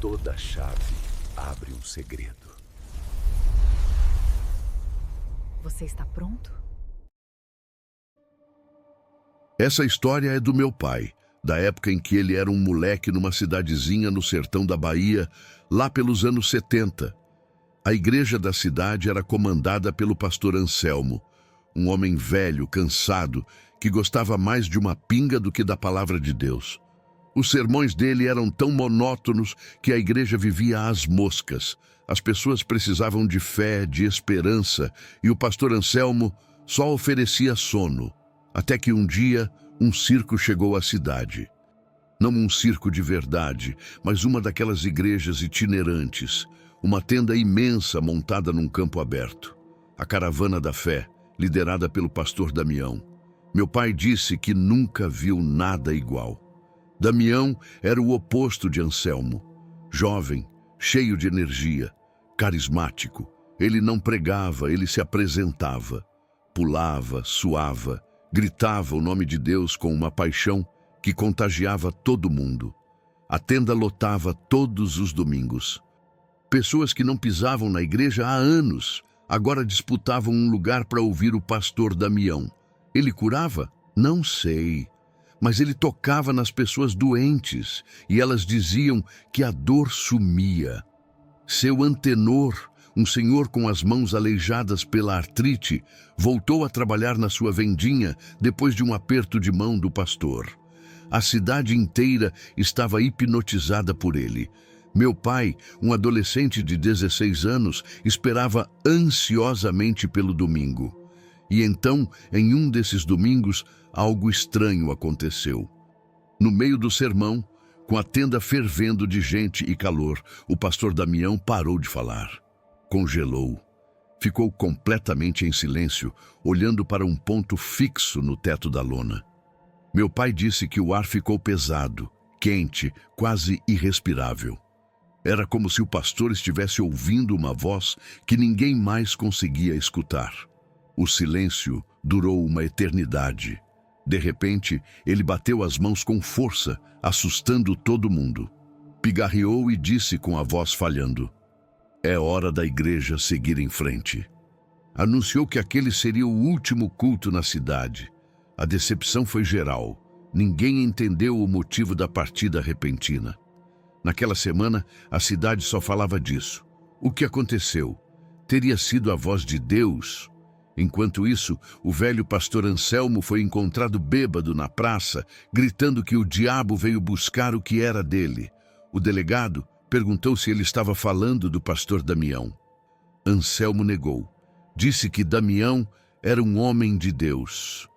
Toda chave abre um segredo. Você está pronto? Essa história é do meu pai, da época em que ele era um moleque numa cidadezinha no sertão da Bahia, lá pelos anos 70. A igreja da cidade era comandada pelo pastor Anselmo, um homem velho, cansado, que gostava mais de uma pinga do que da palavra de Deus. Os sermões dele eram tão monótonos que a igreja vivia às moscas. As pessoas precisavam de fé, de esperança, e o pastor Anselmo só oferecia sono. Até que um dia, um circo chegou à cidade. Não um circo de verdade, mas uma daquelas igrejas itinerantes. Uma tenda imensa montada num campo aberto. A Caravana da Fé, liderada pelo pastor Damião. Meu pai disse que nunca viu nada igual. Damião era o oposto de Anselmo. Jovem, cheio de energia, carismático. Ele não pregava, ele se apresentava. Pulava, suava, gritava o nome de Deus com uma paixão que contagiava todo mundo. A tenda lotava todos os domingos. Pessoas que não pisavam na igreja há anos, agora disputavam um lugar para ouvir o pastor Damião. Ele curava? Não sei. Mas ele tocava nas pessoas doentes e elas diziam que a dor sumia. Seu antenor, um senhor com as mãos aleijadas pela artrite, voltou a trabalhar na sua vendinha depois de um aperto de mão do pastor. A cidade inteira estava hipnotizada por ele. Meu pai, um adolescente de 16 anos, esperava ansiosamente pelo domingo. E então, em um desses domingos, algo estranho aconteceu. No meio do sermão, com a tenda fervendo de gente e calor, o pastor Damião parou de falar. Congelou. Ficou completamente em silêncio, olhando para um ponto fixo no teto da lona. Meu pai disse que o ar ficou pesado, quente, quase irrespirável. Era como se o pastor estivesse ouvindo uma voz que ninguém mais conseguia escutar. O silêncio durou uma eternidade. De repente, ele bateu as mãos com força, assustando todo mundo. Pigarreou e disse com a voz falhando: "É hora da igreja seguir em frente." Anunciou que aquele seria o último culto na cidade. A decepção foi geral. Ninguém entendeu o motivo da partida repentina. Naquela semana, a cidade só falava disso. O que aconteceu? Teria sido a voz de Deus? Enquanto isso, o velho pastor Anselmo foi encontrado bêbado na praça, gritando que o diabo veio buscar o que era dele. O delegado perguntou se ele estava falando do pastor Damião. Anselmo negou. Disse que Damião era um homem de Deus.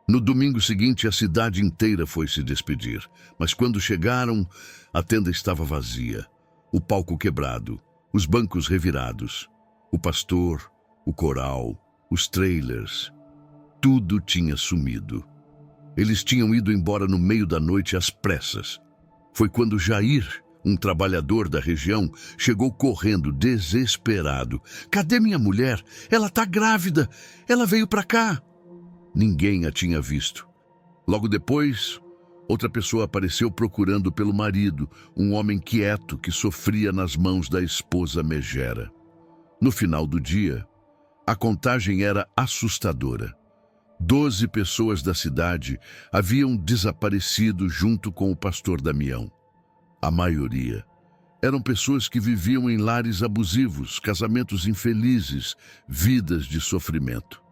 No domingo seguinte, a cidade inteira foi se despedir. Mas quando chegaram, a tenda estava vazia. O palco quebrado, os bancos revirados. O pastor, o coral, os trailers, tudo tinha sumido. Eles tinham ido embora no meio da noite às pressas. Foi quando Jair, um trabalhador da região, chegou correndo, desesperado. "Cadê minha mulher? Ela está grávida! Ela veio para cá!" Ninguém a tinha visto. Logo depois, outra pessoa apareceu procurando pelo marido, um homem quieto que sofria nas mãos da esposa megera. No final do dia, a contagem era assustadora. 12 pessoas da cidade haviam desaparecido junto com o pastor Damião. A maioria eram pessoas que viviam em lares abusivos, casamentos infelizes, vidas de sofrimento.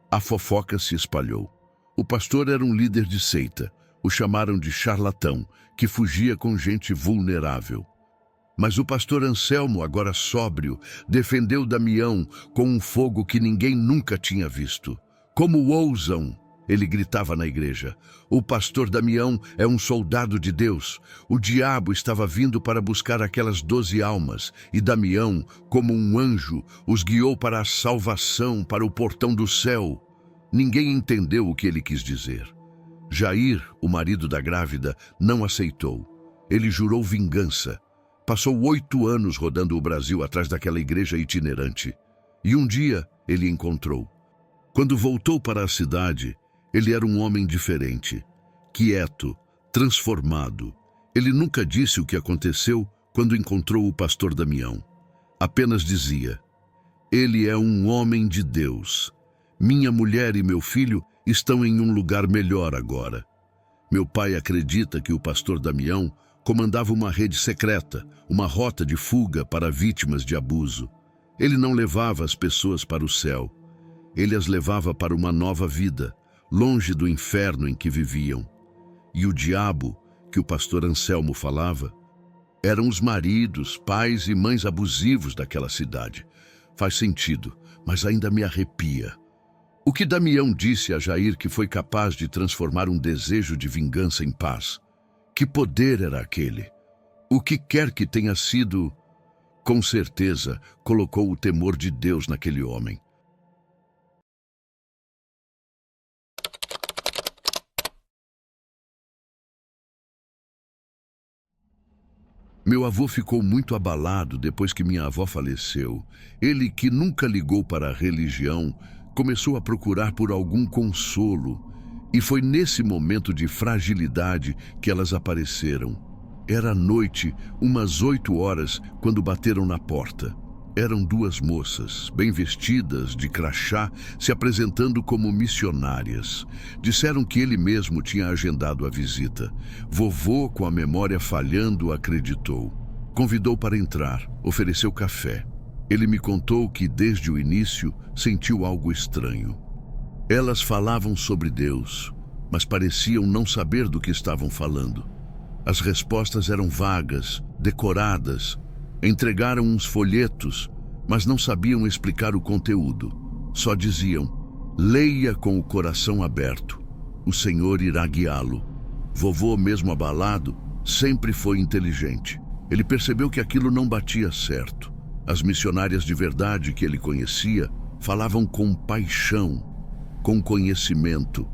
A fofoca se espalhou. O pastor era um líder de seita. O chamaram de charlatão, que fugia com gente vulnerável. Mas o pastor Anselmo, agora sóbrio, defendeu Damião com um fogo que ninguém nunca tinha visto. "Como ousam?" ele gritava na igreja. "O pastor Damião é um soldado de Deus. O diabo estava vindo para buscar aquelas 12 almas, e Damião, como um anjo, os guiou para a salvação, para o portão do céu." Ninguém entendeu o que ele quis dizer. Jair, o marido da grávida, não aceitou. Ele jurou vingança. Passou 8 anos rodando o Brasil atrás daquela igreja itinerante. E um dia ele encontrou. Quando voltou para a cidade, ele era um homem diferente, quieto, transformado. Ele nunca disse o que aconteceu quando encontrou o pastor Damião. Apenas dizia: "Ele é um homem de Deus. Minha mulher e meu filho estão em um lugar melhor agora." Meu pai acredita que o pastor Damião comandava uma rede secreta, uma rota de fuga para vítimas de abuso. Ele não levava as pessoas para o céu. Ele as levava para uma nova vida, longe do inferno em que viviam. E o diabo, que o pastor Anselmo falava, eram os maridos, pais e mães abusivos daquela cidade. Faz sentido, mas ainda me arrepia. O que Damião disse a Jair que foi capaz de transformar um desejo de vingança em paz? Que poder era aquele? O que quer que tenha sido, com certeza, colocou o temor de Deus naquele homem. Meu avô ficou muito abalado depois que minha avó faleceu. Ele, que nunca ligou para a religião, começou a procurar por algum consolo. E foi nesse momento de fragilidade que elas apareceram. Era noite, umas 8 horas, quando bateram na porta. Eram 2 moças, bem vestidas, de crachá, se apresentando como missionárias. Disseram que ele mesmo tinha agendado a visita. Vovô, com a memória falhando, acreditou. Convidou para entrar, ofereceu café. Ele me contou que, desde o início, sentiu algo estranho. Elas falavam sobre Deus, mas pareciam não saber do que estavam falando. As respostas eram vagas, decoradas. Entregaram uns folhetos, mas não sabiam explicar o conteúdo. Só diziam: "Leia com o coração aberto. O Senhor irá guiá-lo." Vovô, mesmo abalado, sempre foi inteligente. Ele percebeu que aquilo não batia certo. As missionárias de verdade que ele conhecia falavam com paixão, com conhecimento.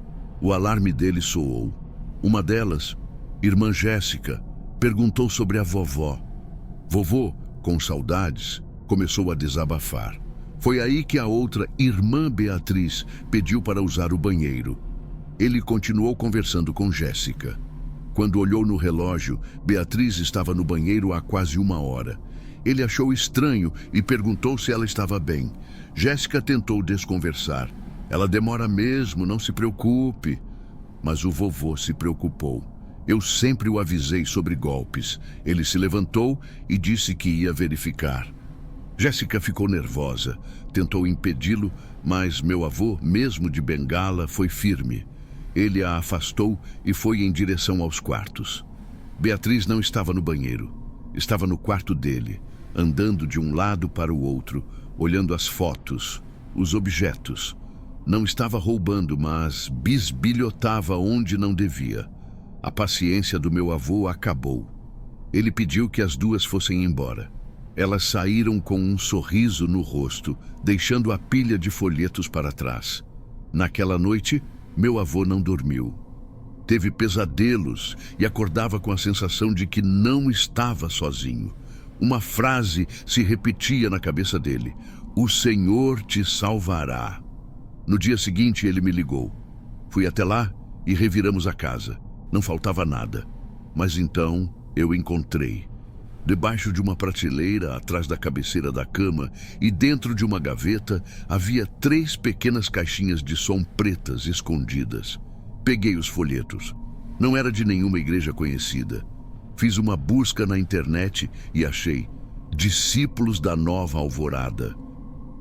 O alarme dele soou. Uma delas, irmã Jéssica, perguntou sobre a vovó. Vovô, com saudades, começou a desabafar. Foi aí que a outra, irmã Beatriz, pediu para usar o banheiro. Ele continuou conversando com Jéssica. Quando olhou no relógio, Beatriz estava no banheiro há quase 1 hora. Ele achou estranho e perguntou se ela estava bem. Jéssica tentou desconversar. "Ela demora mesmo, não se preocupe." Mas o vovô se preocupou. Eu sempre o avisei sobre golpes. Ele se levantou e disse que ia verificar. Jéssica ficou nervosa, tentou impedi-lo, mas meu avô, mesmo de bengala, foi firme. Ele a afastou e foi em direção aos quartos. Beatriz não estava no banheiro. Estava no quarto dele, andando de um lado para o outro, olhando as fotos, os objetos. Não estava roubando, mas bisbilhotava onde não devia. A paciência do meu avô acabou. Ele pediu que as 2 fossem embora. Elas saíram com um sorriso no rosto, deixando a pilha de folhetos para trás. Naquela noite, meu avô não dormiu. Teve pesadelos e acordava com a sensação de que não estava sozinho. Uma frase se repetia na cabeça dele: "O Senhor te salvará." No dia seguinte, ele me ligou. Fui até lá e reviramos a casa. Não faltava nada. Mas então eu encontrei. Debaixo de uma prateleira, atrás da cabeceira da cama e dentro de uma gaveta, havia 3 pequenas caixinhas de som pretas escondidas. Peguei os folhetos. Não era de nenhuma igreja conhecida. Fiz uma busca na internet e achei: Discípulos da Nova Alvorada.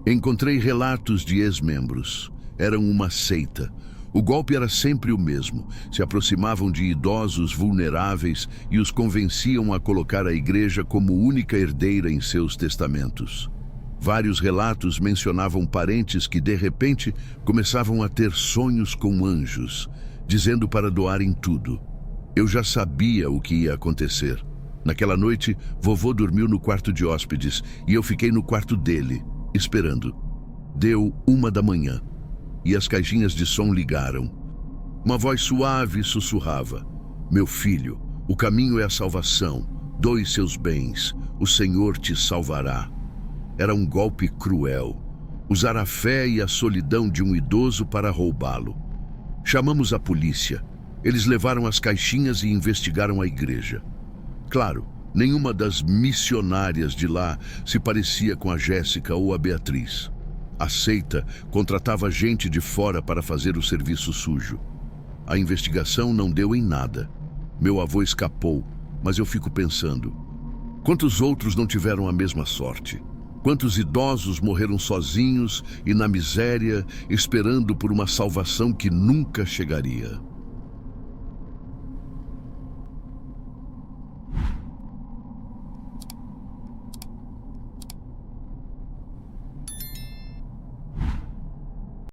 Encontrei relatos de ex-membros. Eram uma seita. O golpe era sempre o mesmo. Se aproximavam de idosos vulneráveis e os convenciam a colocar a igreja como única herdeira em seus testamentos. Vários relatos mencionavam parentes que, de repente, começavam a ter sonhos com anjos, dizendo para doarem tudo. Eu já sabia o que ia acontecer. Naquela noite, vovô dormiu no quarto de hóspedes e eu fiquei no quarto dele, esperando. Deu 1 da manhã. E as caixinhas de som ligaram. Uma voz suave sussurrava: "Meu filho, o caminho é a salvação. Doe seus bens. O Senhor te salvará." Era um golpe cruel. Usar a fé e a solidão de um idoso para roubá-lo. Chamamos a polícia. Eles levaram as caixinhas e investigaram a igreja. Claro, Nenhuma das missionárias de lá se parecia com a Jéssica ou a Beatriz. A seita contratava gente de fora para fazer o serviço sujo. A investigação não deu em nada. Meu avô escapou, mas eu fico pensando: quantos outros não tiveram a mesma sorte? Quantos idosos morreram sozinhos e na miséria, esperando por uma salvação que nunca chegaria?